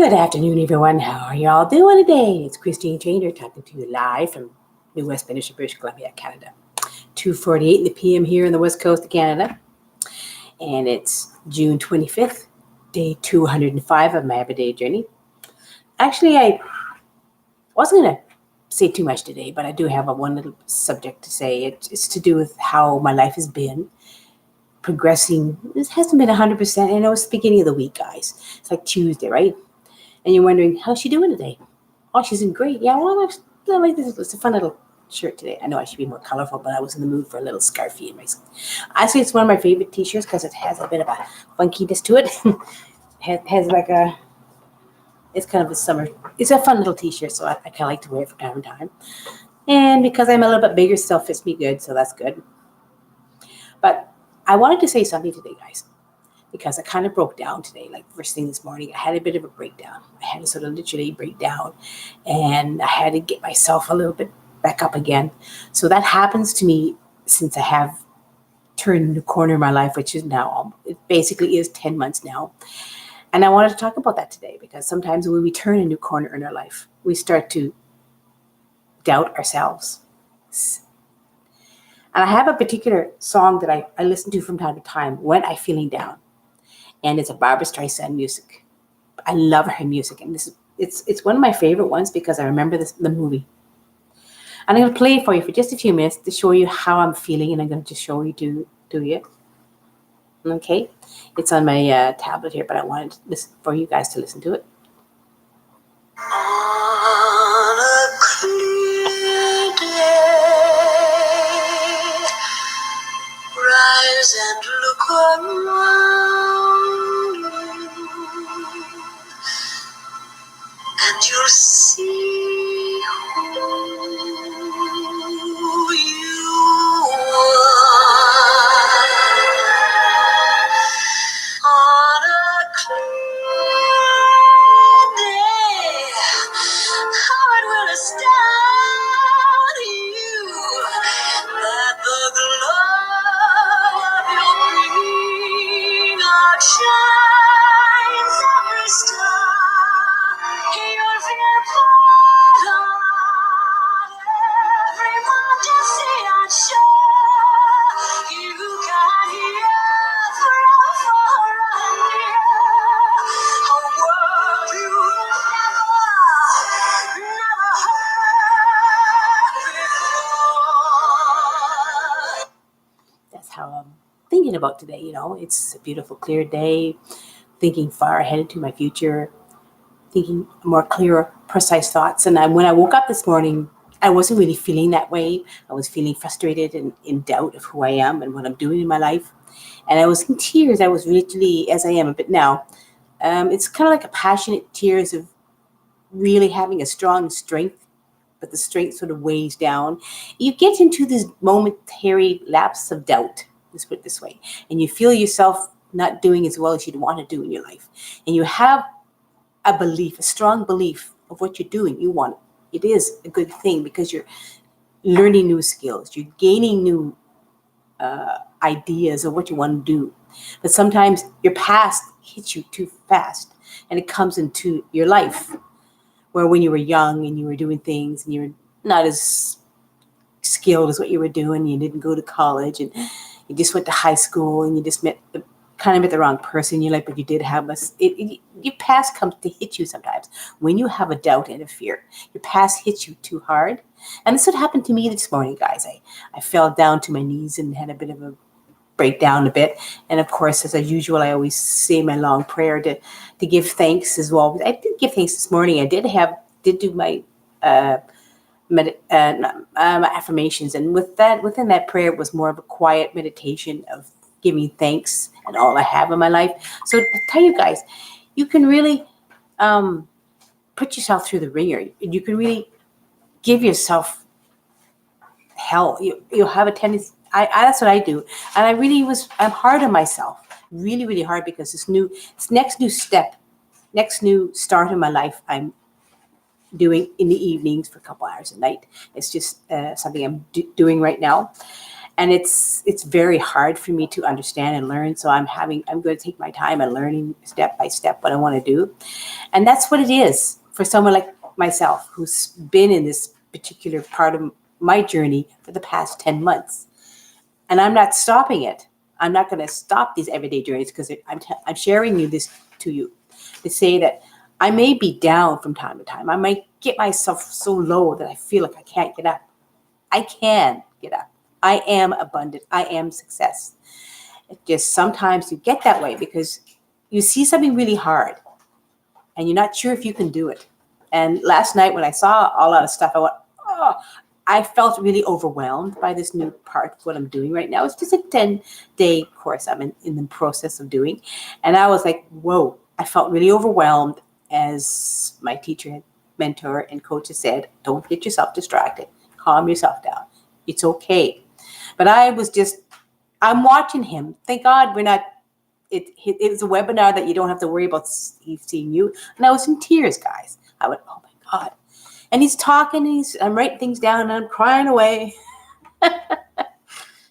Good afternoon, everyone. How are y'all doing today? It's Christine Chainer talking to you live from New Westminster, British Columbia, Canada. 2:48 in the PM here on the west coast of Canada, and it's June 25th, day 205 of my everyday journey. Actually, I wasn't going to say too much today, but I do have one little subject to say. It's to do with how my life has been progressing. It hasn't been 100%. I know it's the beginning of the week, guys. It's like Tuesday, right? And you're wondering, how's she doing today? Oh, she's in great. Yeah, well, I like this. It's a fun little shirt today. I know I should be more colorful, but I was in the mood for a little scarfy. Actually, it's one of my favorite t-shirts because it has a bit of a funkiness to it. has like a, it's kind of a summer, it's a fun little t-shirt, so I kind of like to wear it from time to time. And because I'm a little bit bigger, still fits me good, so that's good. But I wanted to say something today, guys, because I kind of broke down today. Like first thing this morning, I had a bit of a breakdown. I had to sort of literally break down, and I had to get myself a little bit back up again. So that happens to me since I have turned the corner in my life, which is now, it basically is 10 months now. And I wanted to talk about that today because sometimes when we turn a new corner in our life, we start to doubt ourselves. And I have a particular song that I listen to from time to time when I'm feeling down. And it's a Barbra Streisand music. I love her music, and it's one of my favorite ones because I remember the movie. And I'm going to play it for you for just a few minutes to show you how I'm feeling, and I'm going to just show you do it. Okay, it's on my tablet here, but I wanted for you guys to listen to it. On a clear day, rise and look around you, and you'll see who you are. On a clear day, how it will astound you that the glow of your green outshines every star. You'll feel put on every mountain, sea, and shore. You can hear from far and near a world you've never heard before. That's how I'm thinking about today. It's a beautiful, clear day, thinking far ahead into my future, thinking more clear, precise thoughts. And when I woke up this morning, I wasn't really feeling that way. I was feeling frustrated and in doubt of who I am and what I'm doing in my life. And I was in tears. I was literally, as I am a bit now, it's kind of like a passionate tears of really having a strong strength, but the strength sort of weighs down. You get into this momentary lapse of doubt, let's put it this way, and you feel yourself not doing as well as you'd want to do in your life. And you have a belief, a strong belief of what you're doing. You want it is a good thing because you're learning new skills, you're gaining new ideas of what you want to do. But sometimes your past hits you too fast, and it comes into your life where when you were young and you were doing things and you were not as skilled as what you were doing, you didn't go to college and you just went to high school and you just met the wrong person in your life, but you did have your past comes to hit you sometimes. When you have a doubt and a fear, your past hits you too hard. And this would happen to me this morning, guys. I fell down to my knees and had a bit of a breakdown a bit. And of course, as usual, I always say my long prayer to give thanks as well. I did give thanks this morning. I did do my affirmations, and within that prayer was more of a quiet meditation of giving thanks and all I have in my life. So to tell you guys, you can really put yourself through the ringer. You can really give yourself hell. You'll have a tendency. That's what I do, and I'm hard on myself, really, really hard, because this next new step, next new start in my life, I'm doing in the evenings for a couple hours a night. It's just something I'm doing right now. And it's very hard for me to understand and learn. So I'm going to take my time and learning step by step what I want to do. And that's what it is for someone like myself who's been in this particular part of my journey for the past 10 months. And I'm not stopping it. I'm not going to stop these everyday journeys because I'm sharing this to you to say that I may be down from time to time. I might get myself so low that I feel like I can't get up. I can get up. I am abundant. I am success. It just sometimes you get that way because you see something really hard and you're not sure if you can do it. And last night when I saw a lot of stuff, I went, oh, I felt really overwhelmed by this new part of what I'm doing right now. It's just a 10-day course I'm in the process of doing. And I was like, whoa, I felt really overwhelmed. As my teacher, mentor, and coach has said, don't get yourself distracted. Calm yourself down. It's okay. But I'm watching him. Thank God we're not, it's a webinar that you don't have to worry about seeing you. And I was in tears, guys. I went, oh my God. And he's talking, and I'm writing things down, and I'm crying away. And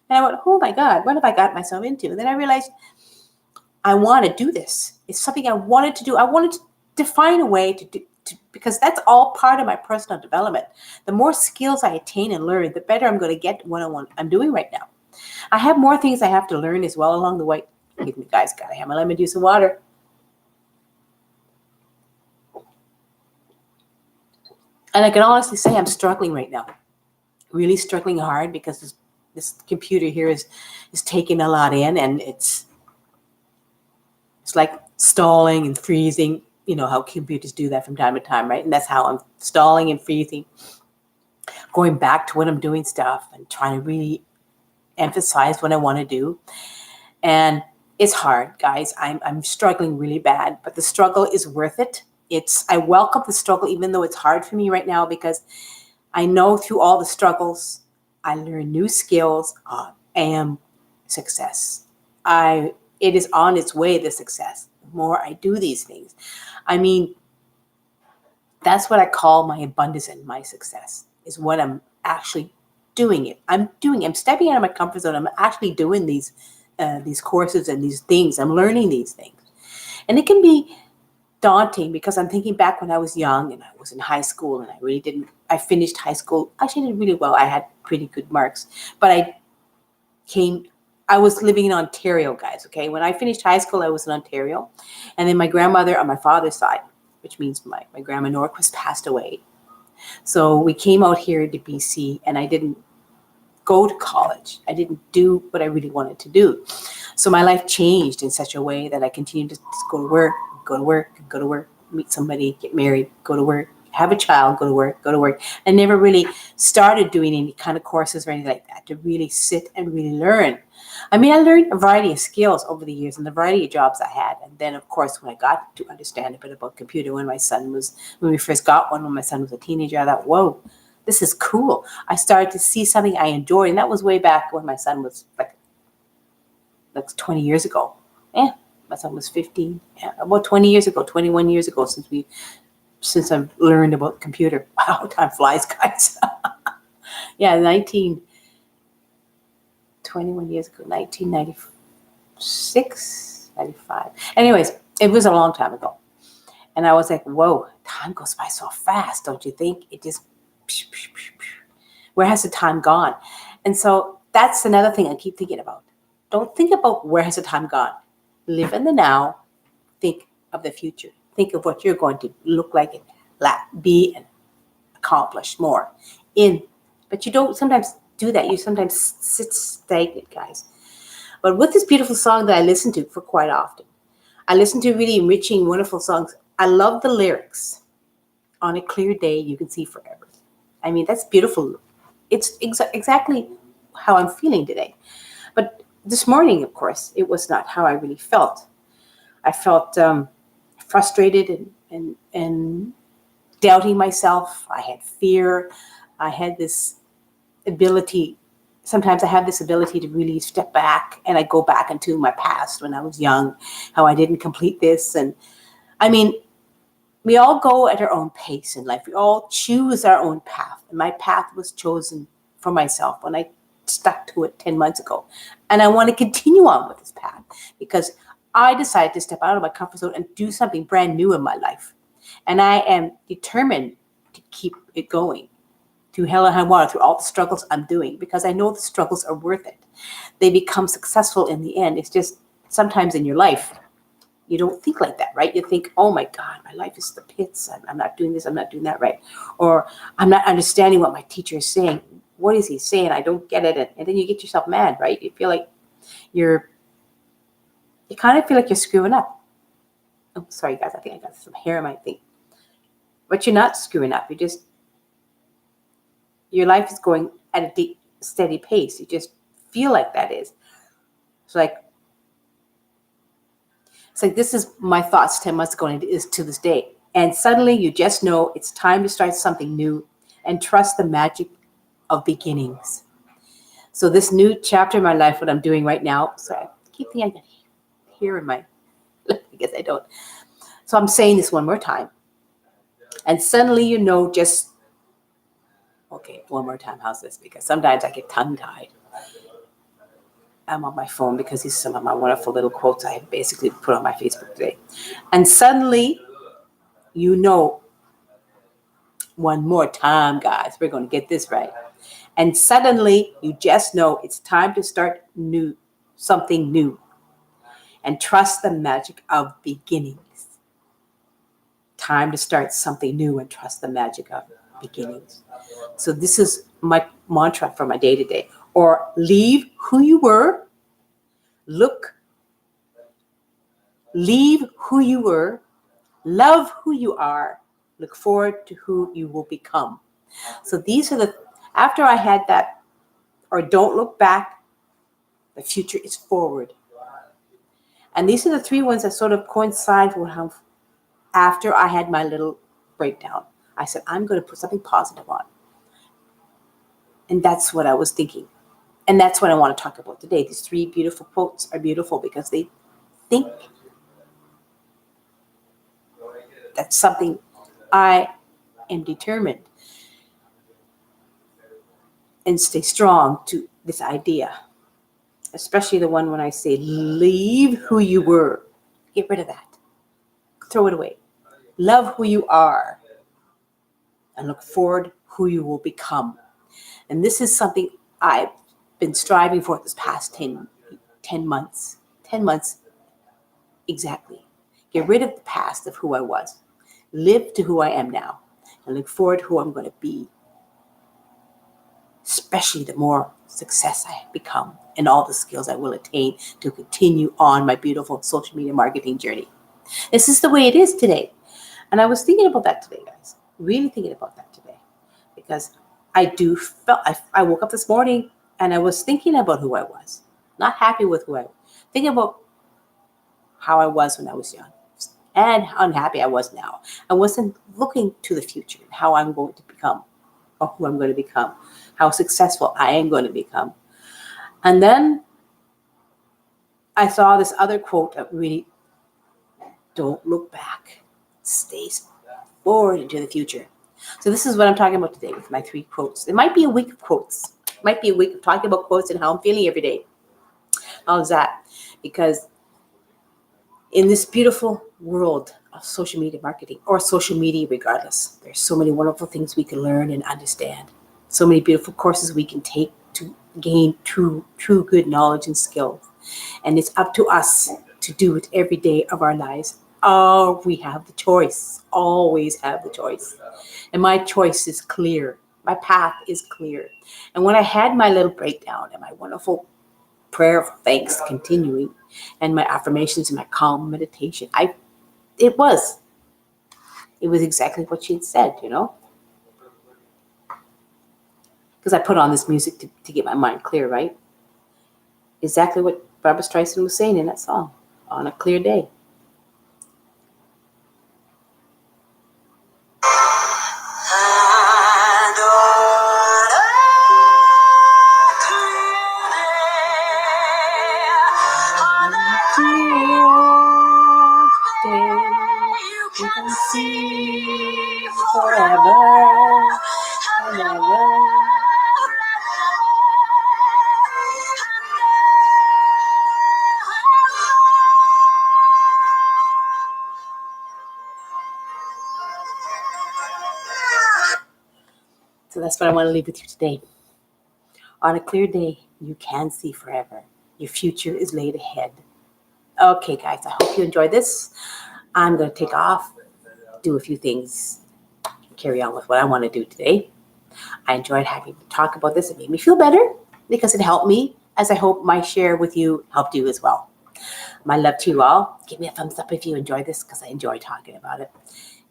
I went, oh my God, what have I got myself into? And then I realized I want to do this. It's something I wanted to do. I wanted to find a way to do, because that's all part of my personal development. The more skills I attain and learn, the better I'm going to get what I'm doing right now. I have more things I have to learn as well along the way. Give me, guys, gotta have my lemon juice and water. And I can honestly say I'm struggling right now. Really struggling hard because this computer here is taking a lot in, and it's like stalling and freezing. You know how computers do that from time to time, right? And that's how I'm stalling and freezing, going back to when I'm doing stuff and trying to really emphasize what I want to do. And it's hard, guys. I'm struggling really bad, but the struggle is worth it. I welcome the struggle, even though it's hard for me right now, because I know through all the struggles, I learn new skills. I am success. It is on its way to success. The more I do these things, I mean, that's what I call my abundance and my success. Is what I'm actually doing it. I'm stepping out of my comfort zone. I'm actually doing these courses and these things. I'm learning these things, and it can be daunting because I'm thinking back when I was young and I was in high school, and I finished high school. Actually, did really well. I had pretty good marks, but I was living in Ontario, guys. Okay. When I finished high school, I was in Ontario, and then my grandmother on my father's side, which means my grandma Norquist, passed away. So we came out here to BC, and I didn't go to college. I didn't do what I really wanted to do. So my life changed in such a way that I continued to go to work, meet somebody, get married, go to work, have a child, go to work. I never really started doing any kind of courses or anything like that to really sit and really learn. I mean, I learned a variety of skills over the years and the variety of jobs I had. And then, of course, when I got to understand a bit about computer, when we first got one, when my son was a teenager, I thought, whoa, this is cool. I started to see something I enjoyed. And that was way back when my son was like 20 years ago. Yeah, my son was 15. Yeah, about 20 years ago, 21 years ago since I've learned about computer. Wow, time flies, guys. Yeah, 21 years ago, 1996, 95. Anyways, it was a long time ago. And I was like, whoa, time goes by so fast, don't you think? It just, where has the time gone? And so that's another thing I keep thinking about. Don't think about where has the time gone. Live in the now. Think of the future. Think of what you're going to look like and be and accomplish more in. But you don't sometimes do that. You sometimes sit stagnant, guys. But with this beautiful song that I listen to for quite often, I listen to really enriching, wonderful songs. I love the lyrics. On a clear day, you can see forever. I mean, that's beautiful. It's exactly how I'm feeling today. But this morning, of course, it was not how I really felt. I felt frustrated and doubting myself. I had fear. I had this ability. Sometimes I have this ability to really step back, and I go back into my past when I was young, how I didn't complete this. And I mean, we all go at our own pace in life. We all choose our own path. And my path was chosen for myself when I stuck to it 10 months ago. And I want to continue on with this path because I decided to step out of my comfort zone and do something brand new in my life. And I am determined to keep it going through hell and high water, through all the struggles I'm doing, because I know the struggles are worth it. They become successful in the end. It's just sometimes in your life, you don't think like that, right? You think, oh my God, my life is the pits. I'm not doing this. I'm not doing that right. Or I'm not understanding what my teacher is saying. What is he saying? I don't get it. And then you get yourself mad, right? You feel like you kind of feel like you're screwing up. Oh, sorry guys. I think I got some hair in my thing. But you're not screwing up. Your life is going at a deep, steady pace. You just feel like that is. It's like this is my thoughts 10 months ago, and it is to this day. And suddenly you just know it's time to start something new and trust the magic of beginnings. So this new chapter in my life, what I'm doing right now, sorry, I keep thinking I can hear in my, I guess I don't. So I'm saying this one more time. And suddenly you know just, okay, one more time, how's this? Because sometimes I get tongue-tied. I'm on my phone because these are some of my wonderful little quotes I basically put on my Facebook today. And suddenly, you know, one more time, guys, we're going to get this right. And suddenly, you just know it's time to start something new. And trust the magic of beginnings. Time to start something new and trust the magic of beginnings. So this is my mantra for my day-to-day. Or leave who you were. Leave who you were, love who you are, look forward to who you will become. So these are after I had that, or don't look back, the future is forward. And these are the three ones that sort of coincide with how, after I had my little breakdown, I said, I'm going to put something positive on. And that's what I was thinking. And that's what I want to talk about today. These three beautiful quotes are beautiful because they think that's something I am determined and stay strong to this idea, especially the one when I say leave who you were. Get rid of that. Throw it away. Love who you are and look forward who you will become. And this is something I've been striving for this past 10 months. 10 months exactly. Get rid of the past of who I was. Live to who I am now and look forward to who I'm going to be. Especially the more success I become and all the skills I will attain to continue on my beautiful social media marketing journey. This is the way it is today. And I was thinking about that today, guys. Really thinking about that today. Because I woke up this morning and I was thinking about who I was. Not happy with who I was. Thinking about how I was when I was young. And how unhappy I was now. I wasn't looking to the future and how I'm going to become. Or who I'm going to become. How successful I am going to become. And then I saw this other quote that really, don't look back. Stay forward into the future. So this is what I'm talking about today with my three quotes. It might be a week of quotes. It might be a week of talking about quotes and how I'm feeling every day. How's that? Because in this beautiful world of social media marketing, or social media regardless, there's so many wonderful things we can learn and understand. So many beautiful courses we can take to gain true good knowledge and skills. And it's up to us to do it every day of our lives. Oh, we have the choice. Always have the choice. And my choice is clear. My path is clear. And when I had my little breakdown and my wonderful prayer of thanks continuing, and my affirmations and my calm meditation, it was exactly what she had said, because I put on this music to get my mind clear, right? Exactly what Barbra Streisand was saying in that song, on a clear day. You can see forever and ever. So that's what I want to leave with you today. On a clear day, you can see forever. Your future is laid ahead. Okay, guys, I hope you enjoyed this. I'm going to take off, do a few things, carry on with what I want to do today. I enjoyed having to talk about this. It made me feel better because it helped me, as I hope my share with you helped you as well. My love to you all. Give me a thumbs up if you enjoyed this because I enjoy talking about it.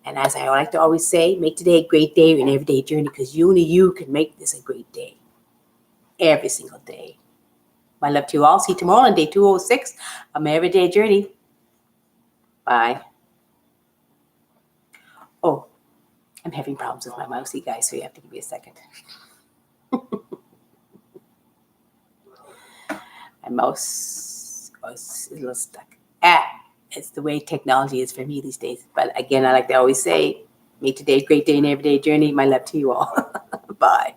And as I like to always say, make today a great day, an everyday journey, because you only you can make this a great day. Every single day. My love to you all. See you tomorrow on day 206 of my everyday journey. Bye. Oh, I'm having problems with my mousey, guys, so you have to give me a second. My mouse was a little stuck. It's the way technology is for me these days. But again, I like to always say, make today a great day and everyday journey. My love to you all. Bye.